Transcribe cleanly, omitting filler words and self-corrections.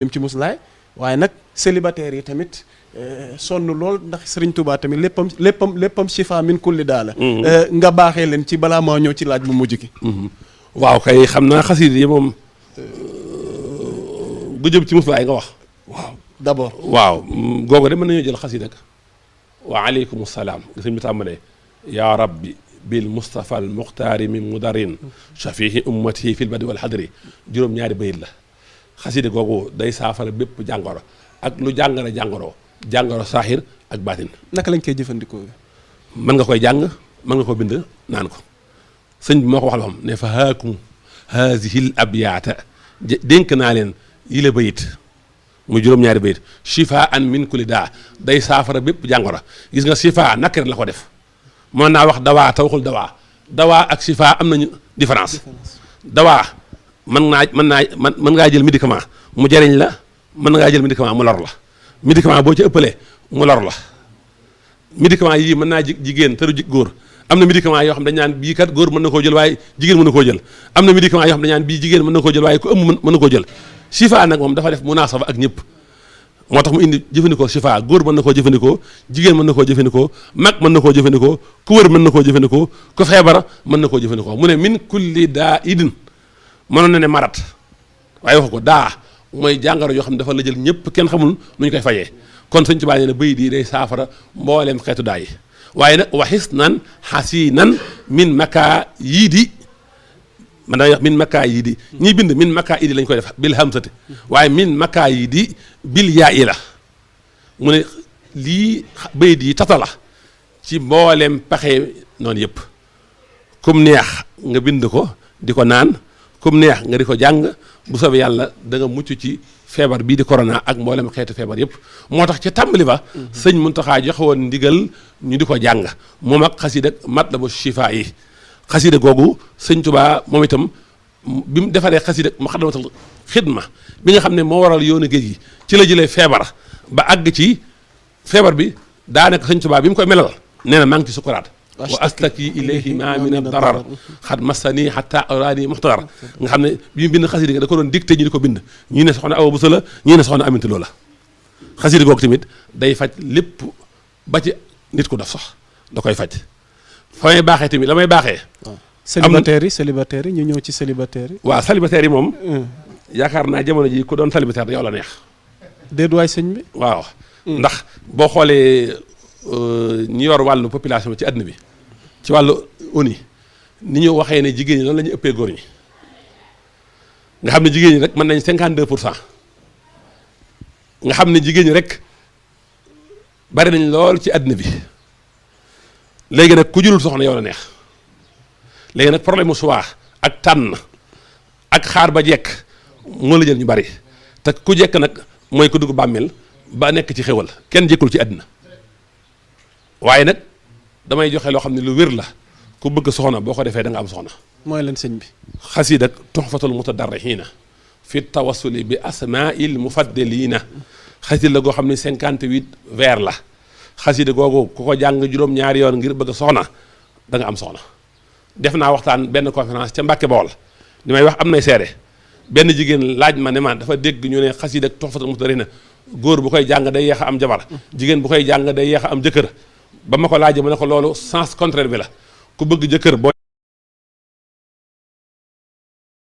jëm ci muslaay waaye nag célibataire yi tamit sonn lool ndax Serigne Touba tamit léppam shifa min kulli daala nga baaxee leen ci balaa maa ñëw ci laaj bu mujj ki waaw kay xam naa xasiid yi moom gu jëm ci muslaay nga wax waaw d'abord waaw googu de mën nañoo jël xasiid ak wa aleykum salaam gis nga mi tàmbalee yaa rabbi bil mustafa al muxtaari min mudarin shafihi ummatihi fil badi wal hadri juróom-ñaari bayit la xasida googu day saafara bépp jàngoro ak lu jàngoro saaxir ak baatin. naka lañ koy jëfandikoo. mën nga koy jàng mën nga ko bind naan ko sëñ bi moo ko waxal xam ne fa haakum haazihil abyaata dénk naa leen yile bayit mu juróom-ñaari bayit shifaan min kulli daa day saafara bépp jàngoro gis nga shifa nakar la ko def mën naa wax dawaa te waxul dawaa ak shifa am nañu différence dawaa mën ngaa jël médicament mu jariñ la mën ngaa jël médicament mu lor la médicament boo ci ëppalee mu lor la médicament yii mën naa jigéen te du góor am na médicament yoo xam dañ naan bii kat góor mën na koo jël waaye jigéen mën na koo jël am na médicament yoo xam dañ naan bii jigéen mën na koo jël waaye ku ëmb mën na koo jël shifa nag moom dafa def munaasaba ak ñëpp moo tax mu indi jëfandikoo shifa góor mën na koo jëfandikoo jigéen mën na koo jëfandikoo mag mën na koo jëfandikoo ku wër mën na koo jëfandikoo ku feebar mën na koo jëfandikoo mu ne min kulli daa idin mënoon na ne marat waaye waxu ko daa mooy jàngoro yoo xam ne dafa la jël ñëpp kenn xamul nu ñu koy fajee kon Sëñ Tuubaa nee na bëy di day saafara mbooleem xeetu daa yi waaye nag waxis nan xasinan min maka yii di man daa wax min maka yii di ñiy bind min maka yii di lañ koy def bil hamsati waaye min maka yii di bil yaa i la mu ne lii bëy di tata la ci mbooleem paxe noonu yëpp kum neex nga bind ko di ko naan comme neex nga di ko jàng bu soobee yàlla da nga mucc ci feebar bii di corona ak mboolem xeetu feebar yëpp moo tax ci tàmbali ba sëñ Muntaxa joxe woon ndigal ñu di ko jàng moom ak xasida Matlabu Chifa yi xasida googu sëñ Tuubaa moom itam bi mu defaree xasida Muxaddamatul Xidma bi nga xam ne moo waral yoonu géej gi ci la jëlee feebar ba àgg ci feebar bi daanaka sëñ Tuubaa bi mu koy melal nee na maa ngi ci sukuraat wa astaki ilayhi ma min ad-darar xad massani hatta arani muxtadar nga xam ne bi mu bind xasida gi da ko doon dicté ñu di ko bind ñii ne soxna Awa Buso la ñii ne soxna Aminta Lo la xasida googu tamit day faj lépp ba ci nit ku dof sax da koy faj fa may baaxee tamit la may baaxee célibataire yi ñu ñëw ci célibataire yi waaw célibataire yi moom yaakaar naa jamono ji ku doon célibataire yow la neex déet waay sëñ bi waaw ndax boo xoolee ñi yor wàllu population ci àdduna bi ci wàllu ONU ni ñu waxee ne jigéen ñi noonu la ñu ëppee góor ñi nga xam ne jigéen ñi rek mën nañ 52% nga xam ne jigéen ñi rek bari nañ lool ci àdduna bi léegi nag ku jurul soxna yow la neex léegi nag problème mu choix ak tànn ak xaar ba jekk moo la jël ñu bari te ku jekk nag mooy ku dugg bàmmeel ba nekk ci xéwal kenn jekkul ci àdduna waaye nag damay joxe loo xam ne lu wér la ku bëgg soxna boo ko defee da nga am soxna mooy leen sëñ bi xasiid ak tuxfatul mutadarrihiina fi tawassuli bi asmaa'il mufaddaliina xasiid la goo xam ne 58 vers la xasiid googu ku ko jàng juróom-ñaari yoon ngir bëgg soxna da nga am soxna def naa waxtaan benn conférence ca Mbàkke Bawol li may wax am nay seede benn jigéen laaj ma ne ma dafa dégg ñu ne xasiid ak tuxfatul mutadarrihiina góor bu koy jàng day yeex a am jabar jigéen bu koy jàng day yeex a am jëkkër ba ma ko laajee ma ne ko loolu sens contraire bi la ku bëgg jëkkër boo